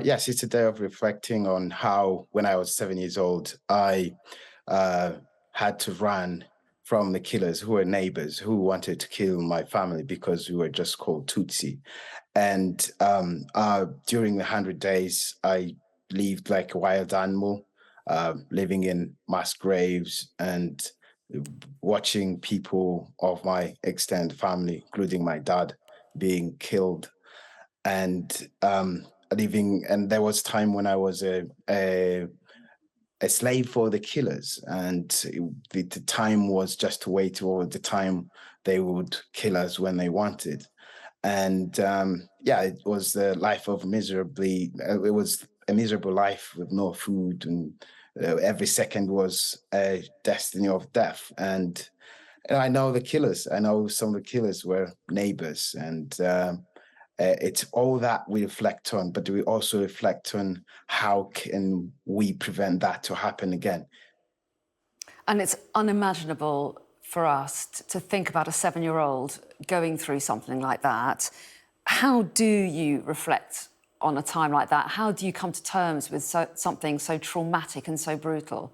Yes, it's a day of reflecting on how, when I was 7 years old, I uh, had to run from the killers who were neighbors who wanted to kill my family because we were just called Tutsi. And during the 100 days, I lived like a wild animal, living in mass graves and watching people of my extended family, including my dad, being killed and living. And there was time when I was a slave for the killers, and the time was just to wait till the time they would kill us when they wanted. And yeah, it was the life of miserably. It was a miserable life with no food, and every second was a destiny of death. And I know the killers. I know some of the killers were neighbors, and it's all that we reflect on, but we also reflect on how can we prevent that to happen again. And it's unimaginable for us to think about a 7-year-old going through something like that. How do you reflect on a time like that? How do you come to terms with something so traumatic and so brutal?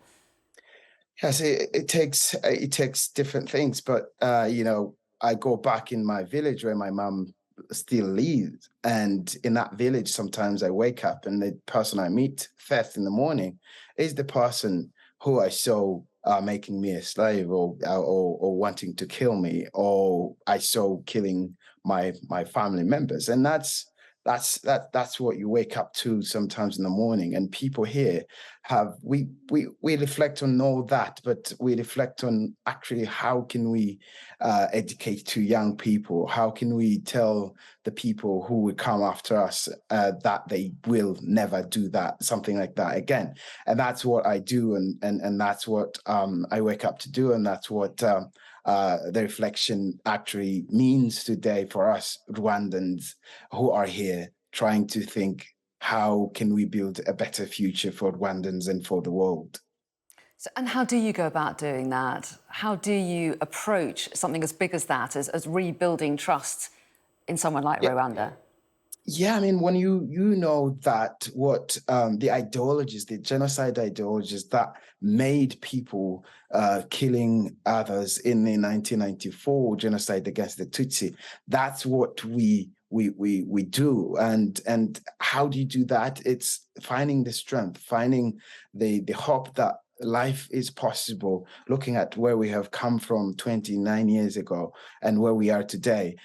Yes, it takes different things, but I go back in my village where my mum still lives, and in that village, sometimes I wake up and the person I meet first in the morning is the person who I saw making me a slave, or wanting to kill me, or I saw killing my family members, and that's what you wake up to sometimes in the morning. And people here have we reflect on all that, but we reflect on actually how can we educate to young people, how can we tell the people who will come after us that they will never do that, something like that again. And that's what I do, and that's what I wake up to do, and that's what the reflection actually means today for us Rwandans who are here trying to think, how can we build a better future for Rwandans and for the world? So, and how do you go about doing that? How do you approach something as big as that, as rebuilding trust in someone like Yeah, Rwanda? yeah. I mean, when you know that what the ideologies, the genocide ideologies that made people killing others in the 1994 genocide against the Tutsi, that's what we do. And how do you do that? It's finding the strength, finding the hope that life is possible, looking at where we have come from 29 years ago and where we are today.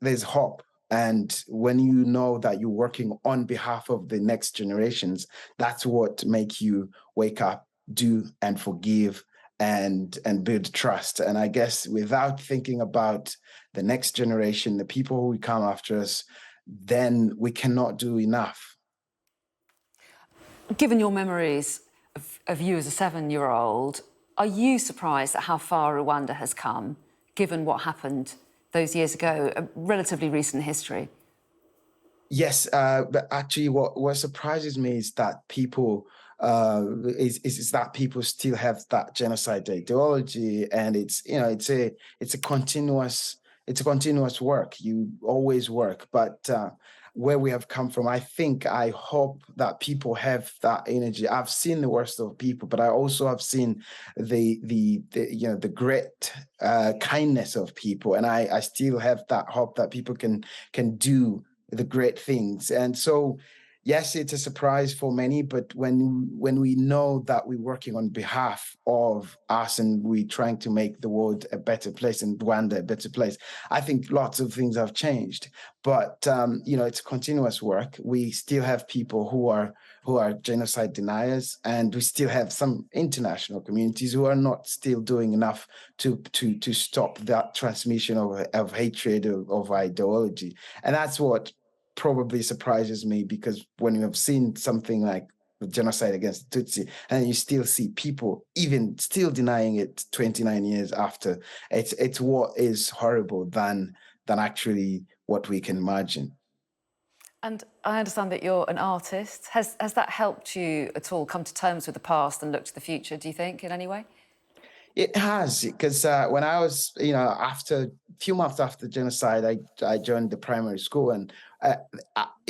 There's hope. And when you know that you're working on behalf of the next generations, that's what make you wake up, do and forgive, and build trust. And I guess without thinking about the next generation, the people who will come after us, then we cannot do enough. Given your memories of you as a 7-year-old, are you surprised at how far Rwanda has come, given what happened those years ago, a relatively recent history? Yes, but actually, what surprises me is that people is that people still have that genocide ideology, and it's a continuous work. You always work, but where we have come from, I think, I hope that people have that energy. I've seen the worst of people, but I also have seen the great kindness of people, and I still have that hope that people can do the great things. And so, yes, it's a surprise for many, but when we know that we're working on behalf of us and we're trying to make the world a better place and Rwanda a better place, I think lots of things have changed. But it's continuous work. We still have people who are genocide deniers, and we still have some international communities who are not still doing enough to stop that transmission of hatred, of ideology. And that's what probably surprises me, because when you have seen something like the genocide against the Tutsi, and you still see people even still denying it 29 years after, it's what is horrible than actually what we can imagine. And I understand that you're an artist. Has that helped you at all come to terms with the past and look to the future, do you think, in any way? It has, because when I was, after a few months after the genocide, I joined the primary school, and uh,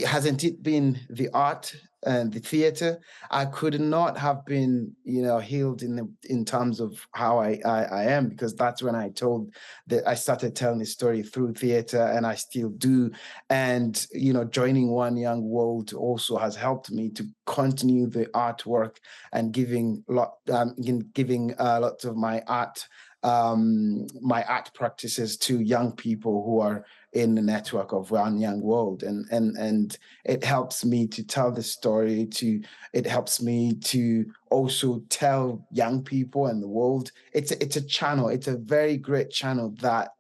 hasn't it been the art and the theater, I could not have been, healed in terms of how I am, because that's when I started telling the story through theater, and I still do. And, joining One Young World also has helped me to continue the artwork and giving lots of my art practices to young people who are in the network of One Young World, and it helps me to tell the story. It helps me to also tell young people and the world. It's a channel. It's a very great channel that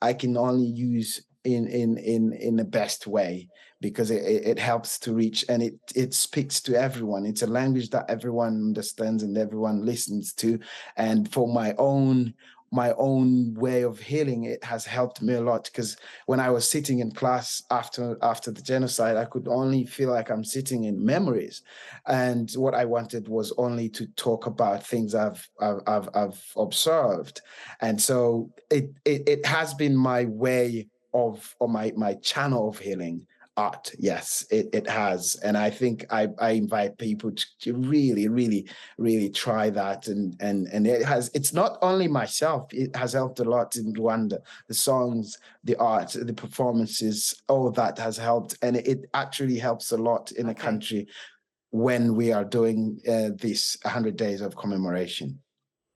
I can only use in the best way, because it helps to reach, and it speaks to everyone. It's a language that everyone understands and everyone listens to. And for my own way of healing, it has helped me a lot, because when I was sitting in class after the genocide, I could only feel like I'm sitting in memories, and what I wanted was only to talk about things I've observed. And so it has been my way or my channel of healing. Art, yes, it has. And I think I invite people to really, really, really try that. And it's not only myself, it has helped a lot in Rwanda. The songs, the art, the performances, all that has helped. And it actually helps a lot in a country when we are doing this 100 days of commemoration.